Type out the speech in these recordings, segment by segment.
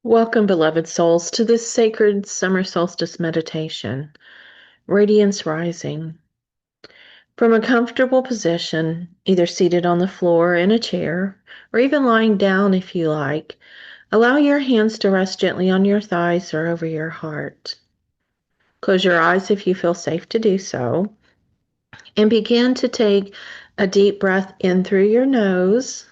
Welcome, beloved souls, to this sacred summer solstice meditation, Radiance Rising. From a comfortable position, either seated on the floor in a chair, or even lying down if you like, allow your hands to rest gently on your thighs or over your heart. Close your eyes if you feel safe to do so, and begin to take a deep breath in through your nose,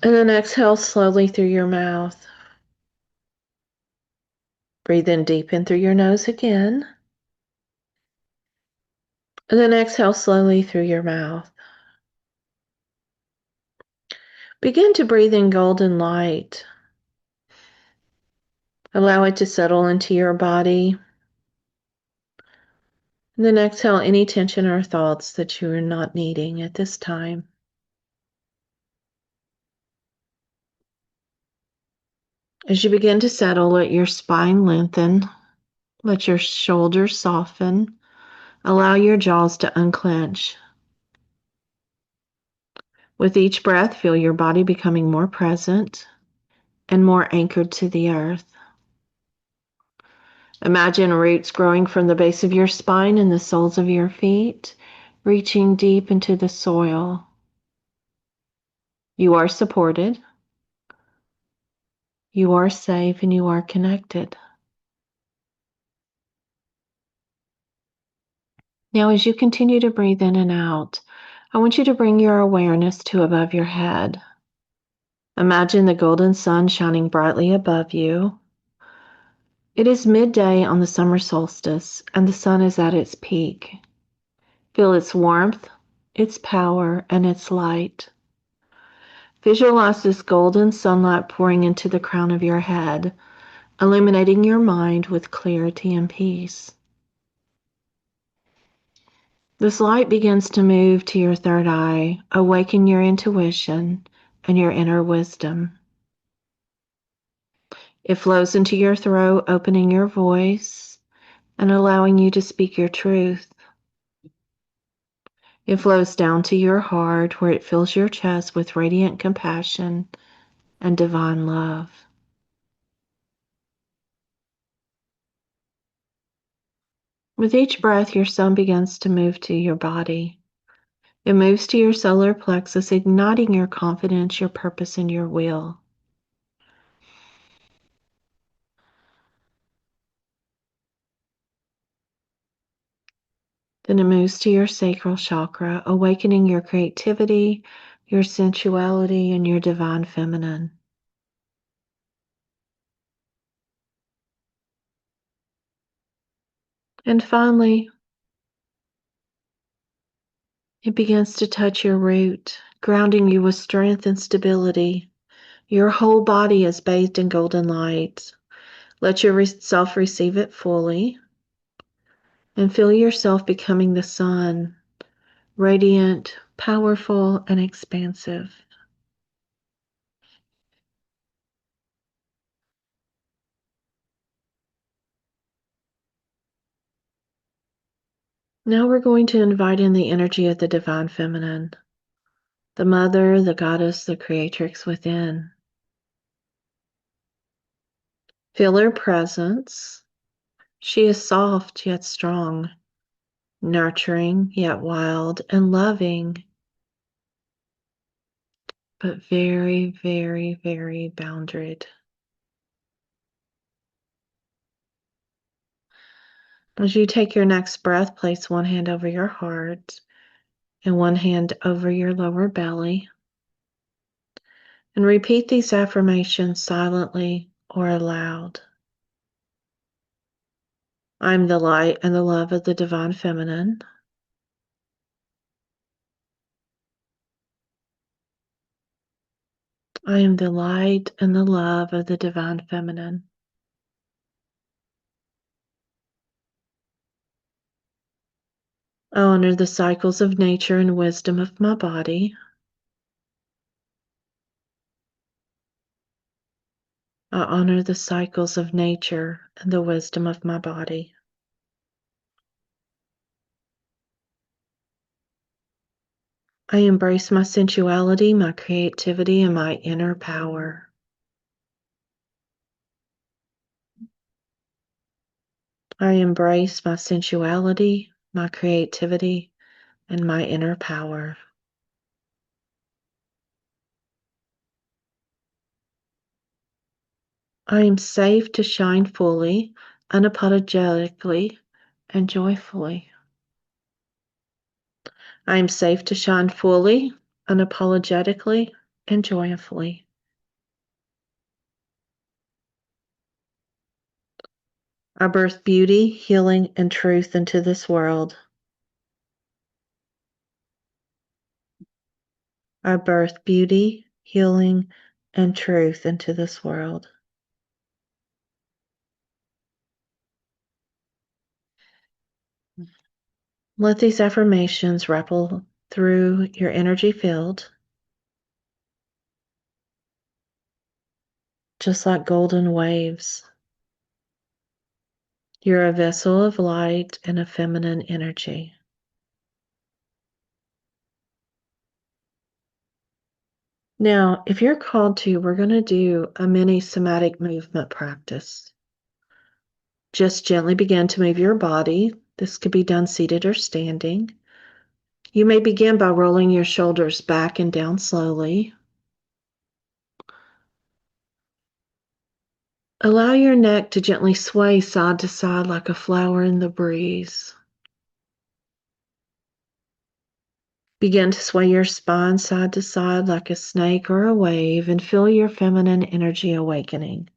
and then exhale slowly through your mouth. Breathe in deep in through your nose again. And then exhale slowly through your mouth. Begin to breathe in golden light. Allow it to settle into your body. And then exhale any tension or thoughts that you are not needing at this time. As you begin to settle, let your spine lengthen. Let your shoulders soften. Allow your jaws to unclench. With each breath, feel your body becoming more present and more anchored to the earth. Imagine roots growing from the base of your spine and the soles of your feet, reaching deep into the soil. You are supported, you are safe, and you are connected. Now, as you continue to breathe in and out, I want you to bring your awareness to above your head. Imagine the golden sun shining brightly above you. It is midday on the summer solstice, and the sun is at its peak. Feel its warmth, its power, and its light. Visualize this golden sunlight pouring into the crown of your head, illuminating your mind with clarity and peace. This light begins to move to your third eye, awaken your intuition and your inner wisdom. It flows into your throat, opening your voice and allowing you to speak your truth. It flows down to your heart, where it fills your chest with radiant compassion and divine love. With each breath, your sun begins to move to your body. It moves to your solar plexus, igniting your confidence, your purpose, and your will. Then it moves to your sacral chakra, awakening your creativity, your sensuality, and your divine feminine. And finally, it begins to touch your root, grounding you with strength and stability. Your whole body is bathed in golden light. Let yourself receive it fully and feel yourself becoming the sun, radiant, powerful, and expansive. Now we're going to invite in the energy of the divine feminine, the mother, the goddess, the creatrix within. Feel her presence. She is soft yet strong, nurturing yet wild, and loving, but very, very, very boundaried. As you take your next breath, place one hand over your heart and one hand over your lower belly. And repeat these affirmations silently or aloud. I'm the light and the love of the divine feminine. I am the light and the love of the divine feminine. I honor the cycles of nature and wisdom of my body. I honor the cycles of nature and the wisdom of my body. I embrace my sensuality, my creativity, and my inner power. I embrace my sensuality, my creativity, and my inner power. I am safe to shine fully, unapologetically, and joyfully. I am safe to shine fully, unapologetically, and joyfully. I birth beauty, healing, and truth into this world. I birth beauty, healing, and truth into this world. Let these affirmations ripple through your energy field, just like golden waves. You're a vessel of light and a feminine energy. Now, if you're called to, we're going to do a mini somatic movement practice. Just gently begin to move your body. This could be done seated or standing. You may begin by rolling your shoulders back and down slowly. Allow your neck to gently sway side to side like a flower in the breeze. Begin to sway your spine side to side like a snake or a wave and feel your feminine energy awakening.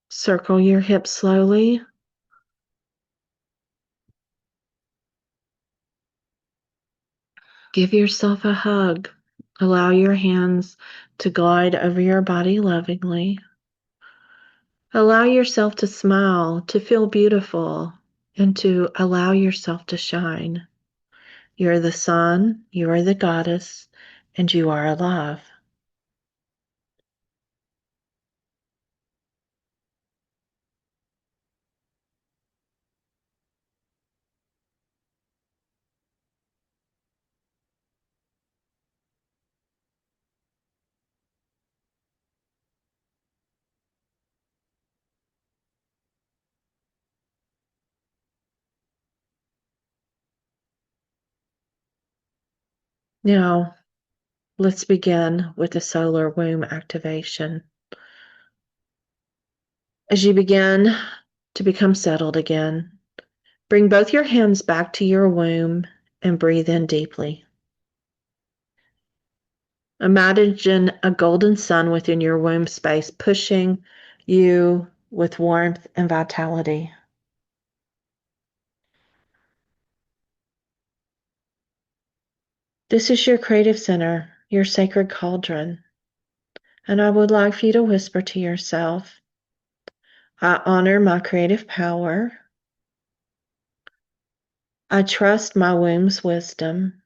Circle your hips slowly. Give yourself a hug. Allow your hands to glide over your body lovingly. Allow yourself to smile, to feel beautiful, and to allow yourself to shine. You are the sun, you are the goddess, and you are alive. Now, let's begin with the solar womb activation. As you begin to become settled again, bring both your hands back to your womb and breathe in deeply. Imagine a golden sun within your womb space pushing you with warmth and vitality. This is your creative center, your sacred cauldron. And I would like for you to whisper to yourself, I honor my creative power. I trust my womb's wisdom.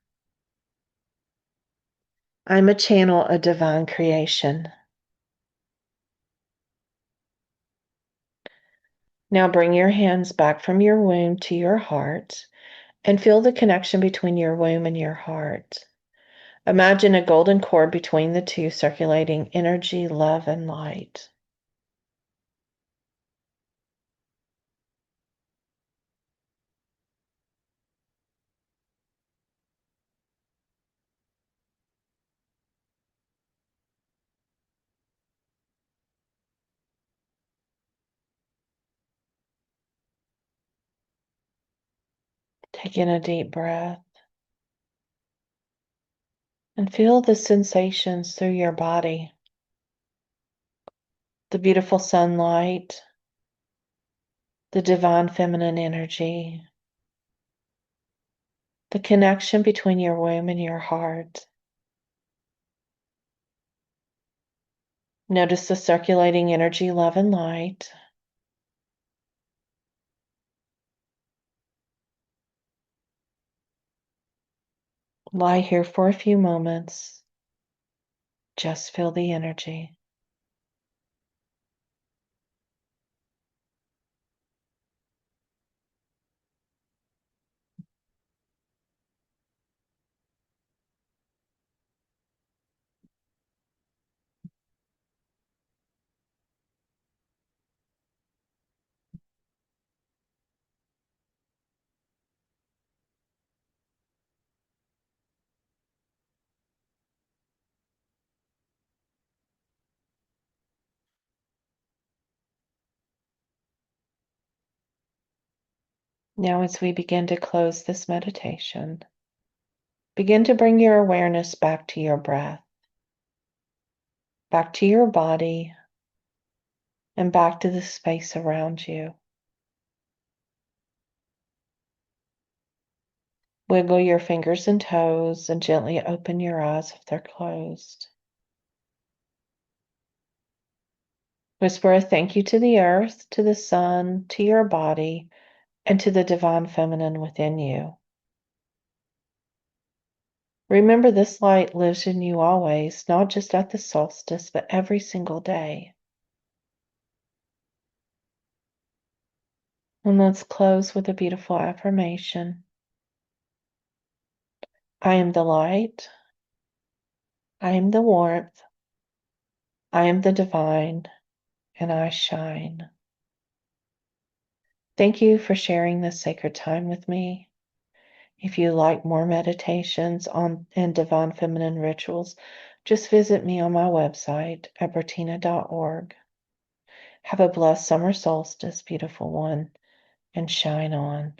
I'm a channel of divine creation. Now bring your hands back from your womb to your heart and feel the connection between your womb and your heart. Imagine a golden cord between the two, circulating energy, love, and light. Take in a deep breath and feel the sensations through your body. The beautiful sunlight, the divine feminine energy, the connection between your womb and your heart. Notice the circulating energy, love, and light. Lie here for a few moments. Just feel the energy. Now, as we begin to close this meditation, begin to bring your awareness back to your breath, back to your body, and back to the space around you. Wiggle your fingers and toes and gently open your eyes if they're closed. Whisper a thank you to the earth, to the sun, to your body, and to the divine feminine within you. Remember, this light lives in you always, not just at the solstice, but every single day. And let's close with a beautiful affirmation. I am the light. I am the warmth. I am the divine, and I shine. Thank you for sharing this sacred time with me. If you like more meditations on and divine feminine rituals, just visit me on my website at bertina.org. Have a blessed summer solstice, beautiful one, and shine on.